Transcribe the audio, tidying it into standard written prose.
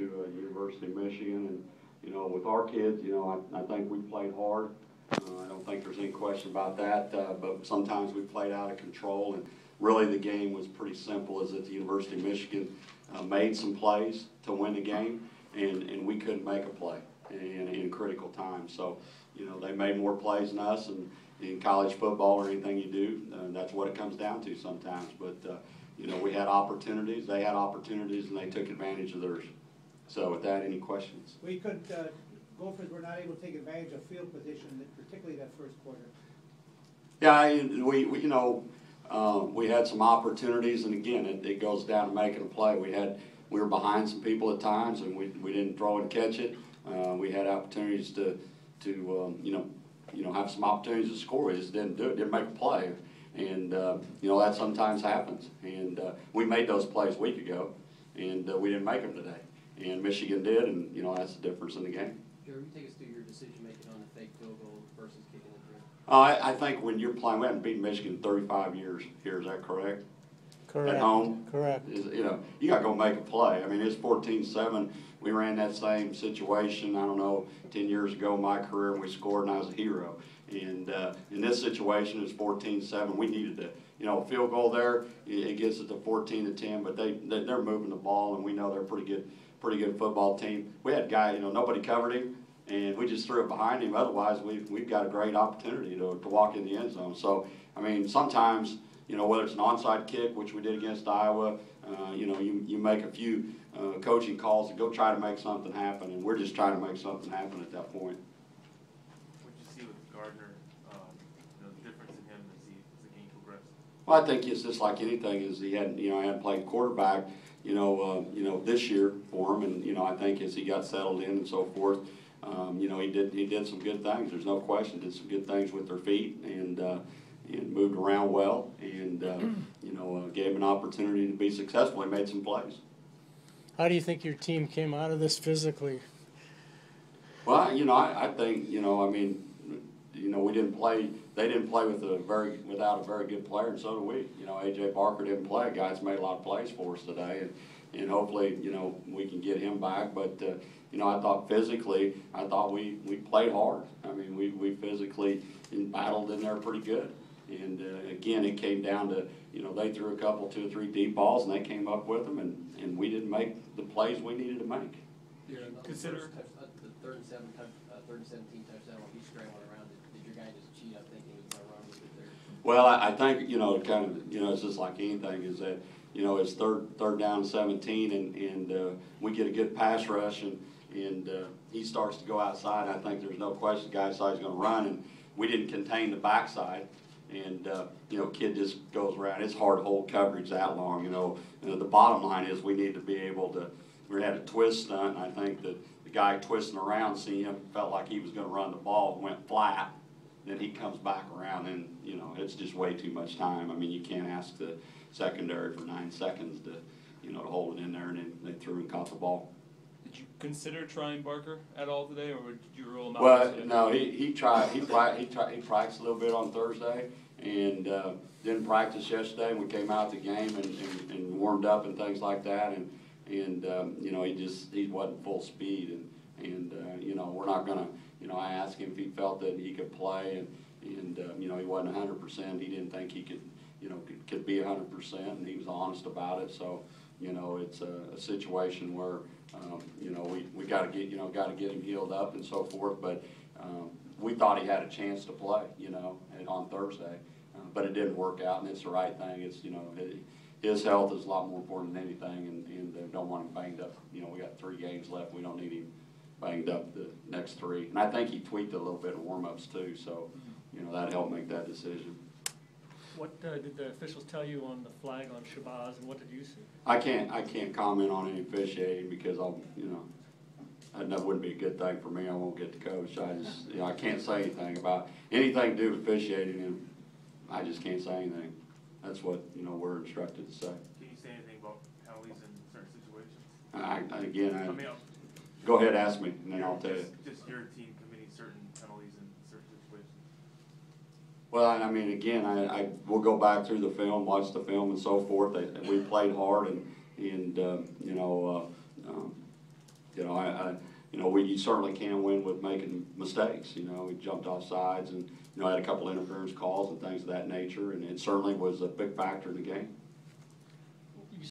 to University of Michigan, and with our kids, I think we played hard. I don't think there's any question about that, but sometimes we played out of control, and really the game was pretty simple. Is that the University of Michigan made some plays to win the game, and we couldn't make a play in critical times. So, they made more plays than us, and in college football or anything you do, that's what it comes down to sometimes. But, we had opportunities, they had opportunities, and they took advantage of theirs. So with that, any questions? We could, Gophers were not able to take advantage of field position, particularly that first quarter. Yeah, we had some opportunities, and again, it goes down to making a play. We were behind some people at times, and we didn't throw and catch it. We had opportunities to have some opportunities to score. We just didn't do it, didn't make a play, and that sometimes happens. And we made those plays a week ago, and we didn't make them today. And Michigan did, and that's the difference in the game. Jerry, take us through your decision making on the fake field goal versus kicking it through. I think when you're playing, we haven't beaten Michigan in 35 years here. Is that correct? Correct. At home? Correct. You got to go make a play. I mean, it's 14-7. We ran that same situation, I don't know, 10 years ago in my career, and we scored, and I was a hero. And in this situation, it's 14-7. We needed to, field goal there. It gets it to 14-10, but they're moving the ball, and we know they're a pretty good football team. We had a guy, nobody covered him, and we just threw it behind him. Otherwise, we've got a great opportunity to walk in the end zone. So, I mean, sometimes, whether it's an onside kick, which we did against Iowa, you make a few coaching calls to go try to make something happen, and we're just trying to make something happen at that point. What did you see with Gardner, the difference in him as the game progressed? Well, I think it's just like anything. Is he hadn't played quarterback, this year for him, and I think as he got settled in and so forth, he did some good things. There's no question. Did some good things with their feet, and moved around well, and gave him an opportunity to be successful. He made some plays. How do you think your team came out of this physically? Well, I think we didn't play. They didn't play without a very good player, and so do we. A.J. Barker didn't play. Guys made a lot of plays for us today, and hopefully we can get him back. But I thought physically, we played hard. I mean, we physically battled in there pretty good. And again, it came down to they threw a couple, 2 or 3 deep balls, and they came up with them, and we didn't make the plays we needed to make. Yeah, consider the 3rd and 17 touchdown when he's scrambling around. Did your guy just cheat up thinking he was going to run with it there? Well, I think it's just like anything. Is that it's third down and 17, and we get a good pass rush, and he starts to go outside. I think there's no question the guy thought he's going to run, and we didn't contain the backside. And, kid just goes around. It's hard to hold coverage that long, The bottom line is we need to be able to, we had a twist stunt, and I think that the guy twisting around, seeing him, felt like he was going to run the ball, went flat. Then he comes back around, and, it's just way too much time. I mean, you can't ask the secondary for 9 seconds to, to hold it in there, and then they threw and caught the ball. Did you consider trying Barker at all today, or did you rule him out? Well, no, he tried. He practiced a little bit on Thursday, and didn't practice yesterday. And we came out the game and warmed up and things like that, and he wasn't full speed, and we're not gonna. I asked him if he felt that he could play, and he wasn't 100%. He didn't think he could be 100%, and he was honest about it. So it's a situation where. We got to get him healed up and so forth. But we thought he had a chance to play, on Thursday, but it didn't work out, and it's the right thing. It's his health is a lot more important than anything, and don't want him banged up. We got 3 games left. We don't need him banged up the next 3. And I think he tweaked a little bit in warm-ups too. So that helped make that decision. What did the officials tell you on the flag on Shabazz, and what did you see? I can't comment on any officiating because that wouldn't be a good thing for me. I won't get to coach. I can't say anything about anything to do with officiating, and I just can't say anything. That's what we're instructed to say. Can you say anything about penalties in certain situations? Again, go ahead, ask me, and then I'll tell you. Just your team committing certain penalties in certain situations. Well, I mean, again, we'll go back through the film, watch the film, and so forth. We played hard, and you certainly can win with making mistakes. You know, he jumped off sides and, had a couple interference calls and things of that nature, and it certainly was a big factor in the game.